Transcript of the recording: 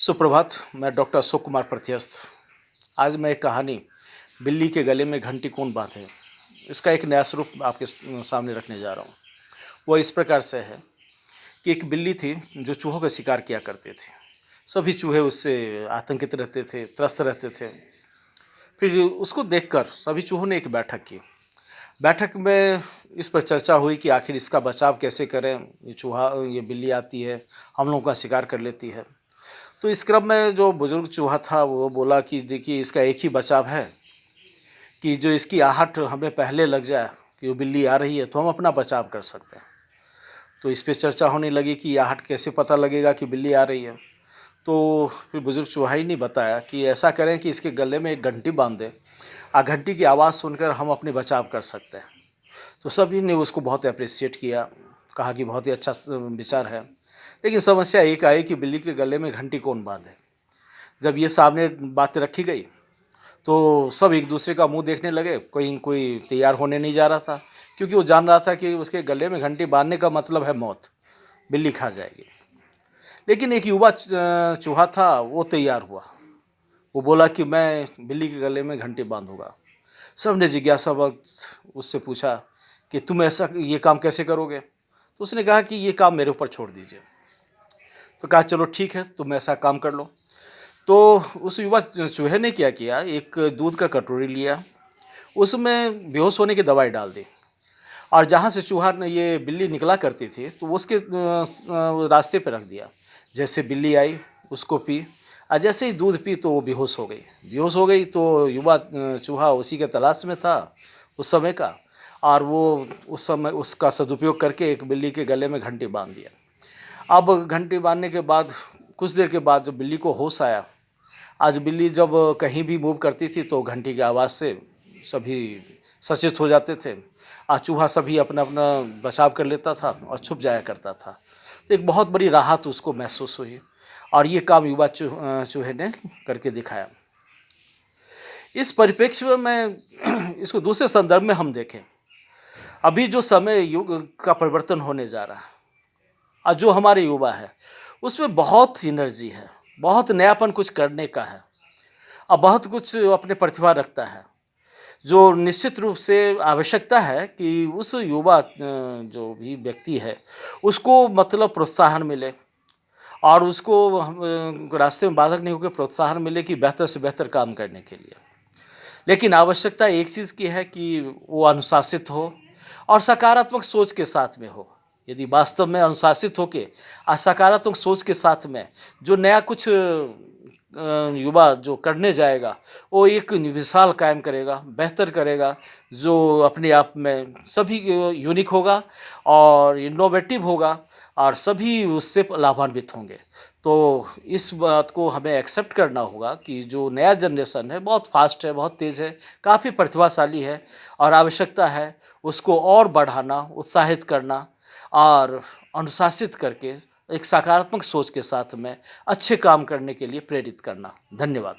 सुप्रभात। मैं डॉक्टर अशोक कुमार प्रत्यस्थ। आज मैं एक कहानी बिल्ली के गले में घंटी कौन बांधे, इसका एक नया स्वरूप आपके सामने रखने जा रहा हूँ। वो इस प्रकार से है कि एक बिल्ली थी जो चूहों का शिकार किया करते थे। सभी चूहे उससे आतंकित रहते थे, त्रस्त रहते थे। फिर उसको देखकर सभी चूहों ने एक बैठक की। बैठक में इस पर चर्चा हुई कि आखिर इसका बचाव कैसे करें। ये बिल्ली आती है, हम लोगों का शिकार कर लेती है। तो इस क्रम में जो बुजुर्ग चूहा था वो बोला कि देखिए, इसका एक ही बचाव है कि जो इसकी आहट हमें पहले लग जाए कि वो बिल्ली आ रही है, तो हम अपना बचाव कर सकते हैं। तो इस पे चर्चा होने लगी कि आहट कैसे पता लगेगा कि बिल्ली आ रही है। तो फिर बुजुर्ग चूहा ही ने बताया कि ऐसा करें कि इसके गले में एक घंटी बांध दें, घंटी की आवाज़ सुनकर हम अपने बचाव कर सकते हैं। तो सभी ने उसको बहुत अप्रिशिएट किया, कहा कि बहुत ही अच्छा विचार है। लेकिन समस्या एक आई कि बिल्ली के गले में घंटी कौन बांधे। जब ये सामने बात रखी गई तो सब एक दूसरे का मुंह देखने लगे। कोई तैयार होने नहीं जा रहा था, क्योंकि वो जान रहा था कि उसके गले में घंटी बांधने का मतलब है मौत, बिल्ली खा जाएगी। लेकिन एक युवा चूहा था, वो तैयार हुआ। वो बोला कि मैं बिल्ली के गले में घंटी बांधूंगा। सब ने जिज्ञासा वक्त उससे पूछा कि तुम ऐसा ये काम कैसे करोगे। तो उसने कहा कि ये काम मेरे ऊपर छोड़ दीजिए। तो कहा चलो ठीक है, तुम ऐसा काम कर लो। तो उस युवा चूहे ने क्या किया, एक दूध का कटोरी लिया, उसमें बेहोश होने की दवाई डाल दी, और जहाँ से चूहा ने ये बिल्ली निकला करती थी तो उसके रास्ते पर रख दिया। जैसे बिल्ली आई, उसको पी, और जैसे ही दूध पी तो वो बेहोश हो गई। तो युवा चूहा उसी के तलाश में था उस समय का, और वो उस समय उसका सदुपयोग करके एक बिल्ली के गले में घंटी बांध दिया। अब घंटी बांधने के बाद कुछ देर के बाद जब बिल्ली को होश आया, आज बिल्ली जब कहीं भी मूव करती थी तो घंटी की आवाज़ से सभी सचेत हो जाते थे। आज चूहा सभी अपना अपना बचाव कर लेता था और छुप जाया करता था। तो एक बहुत बड़ी राहत उसको महसूस हुई, और ये काम युवा चूहे ने करके दिखाया। इस परिप्रेक्ष्य में इसको दूसरे संदर्भ में हम देखें, अभी जो समय युग का परिवर्तन होने जा रहा है, और जो हमारे युवा है उसमें बहुत एनर्जी है, बहुत नयापन कुछ करने का है, और बहुत कुछ अपने प्रतिभा रखता है। जो निश्चित रूप से आवश्यकता है कि उस युवा जो भी व्यक्ति है उसको मतलब प्रोत्साहन मिले, और उसको रास्ते में बाधक नहीं होकर प्रोत्साहन मिले कि बेहतर से बेहतर काम करने के लिए। लेकिन आवश्यकता एक चीज़ की है कि वो अनुशासित हो और सकारात्मक सोच के साथ में हो। यदि वास्तव में अनुशासित होके सकारात्मक सोच के साथ में जो नया कुछ युवा जो करने जाएगा, वो एक मिसाल कायम करेगा, बेहतर करेगा, जो अपने आप में सभी यूनिक होगा और इनोवेटिव होगा, और सभी उससे लाभान्वित होंगे। तो इस बात को हमें एक्सेप्ट करना होगा कि जो नया जनरेशन है बहुत फास्ट है, बहुत तेज़ है, काफ़ी प्रतिभाशाली है, और आवश्यकता है उसको और बढ़ाना, उत्साहित करना, और अनुशासित करके एक सकारात्मक सोच के साथ में अच्छे काम करने के लिए प्रेरित करना। धन्यवाद।